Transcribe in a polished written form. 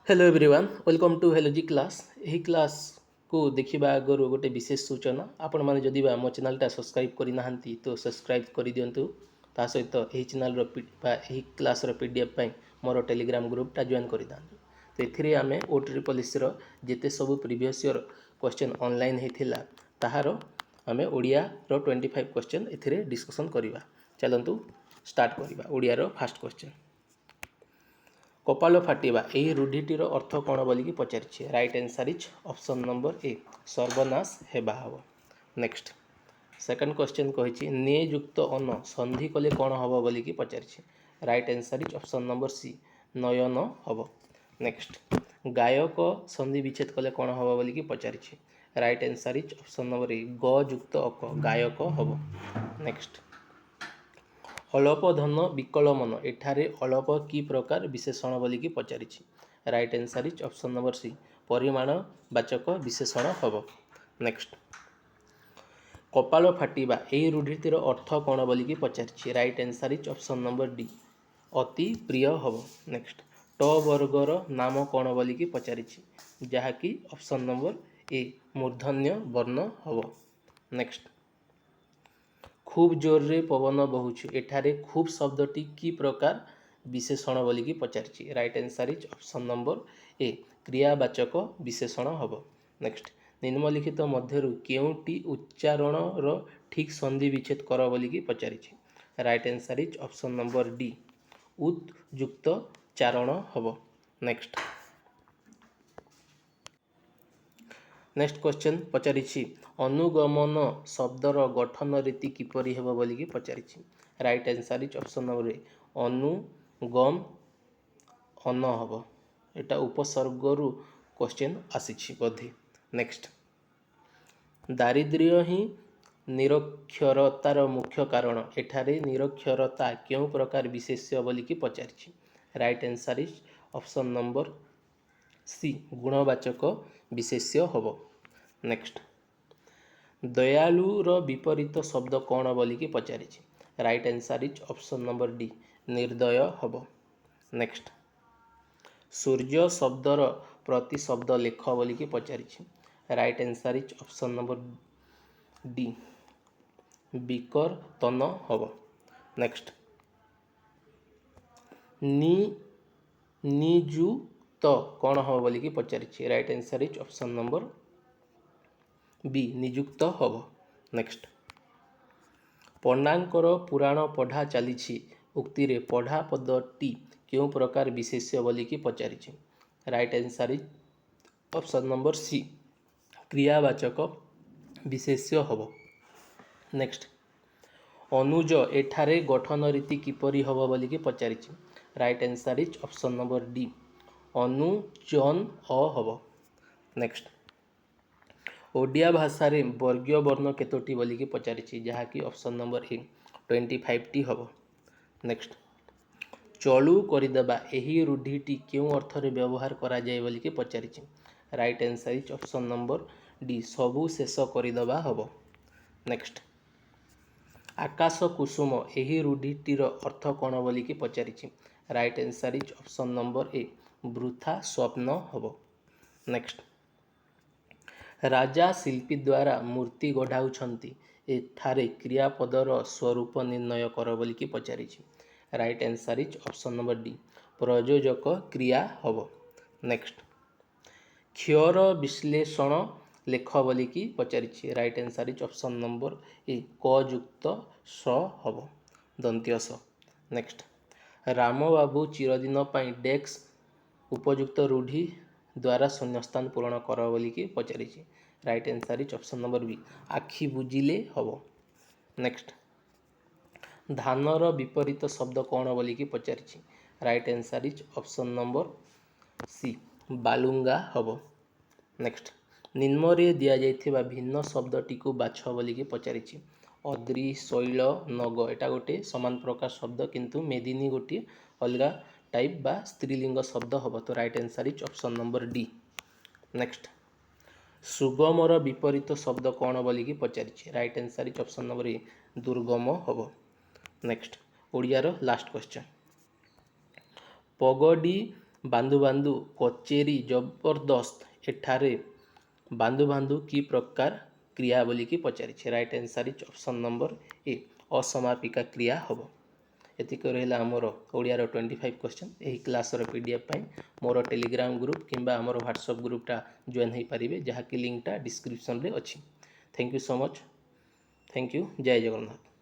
Hello everyone welcome to हेलोजी class यही class को देखा आगर गोटे विशेष सूचना आपण मैंने जदि मो चैनलटा सब्सक्राइब करना तो सब्सक्राइब कर दिंतु ता सहित यही चैनल क्लास पीडीएफ मोर टेलीग्राम ग्रुपटा जॉइन कर दिखाँ तो ये आम ओट्री पॉलिसी जिते सब प्रीवियस ईयर क्वेश्चन ऑनलाइन होता ताहार आम ओडिया 25 क्वेश्चन ए डिस्कसन करवा चलतु स्टार्ट करवा ओडिया फास्ट क्वेश्चन कपाल फाटिबा यही रूढ़िटीर अर्थ कौन बोलिकी पचारि right answer is option number A सर्वनाश हेबा हम नेक्स्ट सेकंड क्वेश्चन कही ने युक्त अन संधि कले कौन हम बोलिकी पचारि right answer is option number C नयन हम नेक्स्ट गायक संधि विच्छेद कले कौन हम बोलिकी पचारि right answer is option number A ग युक्त अक गायक हम नेक्स्ट अल्प धन विकल मन एठारे अल्प की प्रकार विशेषण बोलिकी पचारि right answer is option number C परिमाण वाचक विशेषण हम नेक्स्ट कपाल फाटिबा यही रूढ़िटीर अर्थ कौन बोलिकी पचारि right answer is option number D अति प्रिय हम नेक्स्ट ट वर्गर नाम कौन बोलिकी पचारि जहाँकि ऑप्शन नंबर ए मूर्धन्य वर्ण हम नेक्स्ट खूब जोर रे पवन बहुछु एठारे खूब शब्दटी की प्रकार विशेषण बोलिकी पचारि right answer is option number A क्रियावाचक विशेषण हम नेक्स्ट निम्नलिखित मध्यरु केउटी उच्चारण रो ठीक संधि विच्छेद कर बोलिकी पचारि right answer is option number D उत युक्त चारण हम नेक्स्ट नेक्स्ट क्वेश्चन पचारि अनुगमन शब्दर गठन रीति किपरि हेबो बोलिकी पचारि right answer is option number A अनुगम अन हम एटा उपसर्गरु क्वेश्चन आसी बोधे नेक्स्ट दारिद्र्य ही निरक्षरतार मुख्य कारण एठारे निरक्षरता क्यों प्रकार विशेष्य बोलिकी पचारि right answer is option number C गुणवाचक विशेष्य हम नेक्स्ट दयालुर विपरीत शब्द कौन बोलिकी पचारि right answer is option number D निर्दय हम नेक्स्ट सूर्य शब्दर प्रति शब्द लेख बोलिकी पचारि right answer is option number D विकर्तन हम नेक्स्ट निजुक्त कौन हम बोलिकी पचारि right answer is option number B निजुक्त हम नेक्स्ट पंडांकर पुराण पढ़ा चली उक्ति रे पढ़ा पदटी क्यों प्रकार विशेष्य बोलिकी पचारि right answer is option number C क्रियावाचक विशेष्य हम नेक्स्ट अनुज एठारे गठन रीति किपरि हम बोलिकी पचारि right answer is option number D अनुजन अ हम नेक्स्ट ओडिया भाषा रे वर्गीय वर्ण केतोटी बोलिकी पचारि जहाँकि ऑप्शन नंबर ए 25 टी हम नेक्स्ट चलू करदेबा यही रूढ़िटी क्यों अर्थ रे व्यवहार करा जाए बोलिकी पचारि right answer is option number D सबू शेष करदेबा हम नेक्स्ट आकाश कुसुम यही रूढ़िटीर अर्थ कौन बोलिकी पचारि right answer is option number A वृथा स्वप्न हम नेक्स्ट राजा शिल्पी द्वारा मूर्ति गढ़ाउछंती एठारे क्रियापदर स्वरूप निर्णय कर बोलिकी पचारि right answer is option number D प्रयोजक क्रिया हम नेक्स्ट क्षर विश्लेषण लेख बोलिकी पचारि right answer is option number A क युक्त स हम दंत्य स नेक्स्ट राम बाबू चिरदिन पाई डेस्क उपयुक्त रूढ़ि द्वारा शून्यस्थान पूरण कर बोलिकी पचारि right answer is option number B आखि बुझिले हम नेक्स्ट धानर विपरीत शब्द कौन बोलिकी पचारि right answer is option number C Balunga हम नेक्स्ट निम्न दि जाइथिबा भिन्न शब्दटी को बाछ बोलिकी पचारि अद्री शैल नग एटा गोटे समान प्रकार शब्द किंतु मेदिनी गोटे अलग टाइप बा स्त्रीलिंग शब्द हम तो right answer is option number D next सुगमर विपरीत शब्द कौन बोलिकी पचारि right answer is option number A दुर्गम हम नेक्स्ट ओडियार लास्ट क्वेश्चन पगडी ବାନ୍ଦୁ ବାନ୍ଦୁ କଚେରୀ ଜବରଦସ୍ତ ଏଠାରେ ବାନ୍ଦୁ ବାନ୍ଦୁ କି ପ୍ରକାର କ୍ରିୟା ବୋଲିକି ପଚାରିଛି। Right answer is option number A, ଅସମାପିକା କ୍ରିୟା ହେବ। ଏତିକି ରହିଲା ଆମର ଓଡ଼ିଆର 25 କ୍ୱେଶ୍ଚନ୍। ଏହି କ୍ଲାସ୍ର PDF ପାଇଁ ମୋର ଟେଲିଗ୍ରାମ ଗ୍ରୁପ୍ କିମ୍ବା ଆମର ହ୍ୱାଟ୍ସଆପ୍ ଗ୍ରୁପ୍ଟା ଜଏନ୍ ହୋଇପାରିବେ, ଯାହାକି ଲିଙ୍କଟା ଡିସ୍କ୍ରିପ୍ସନ୍ରେ ଅଛି। Thank you so much. Thank you. ଜୟ ଜଗନ୍ନାଥ।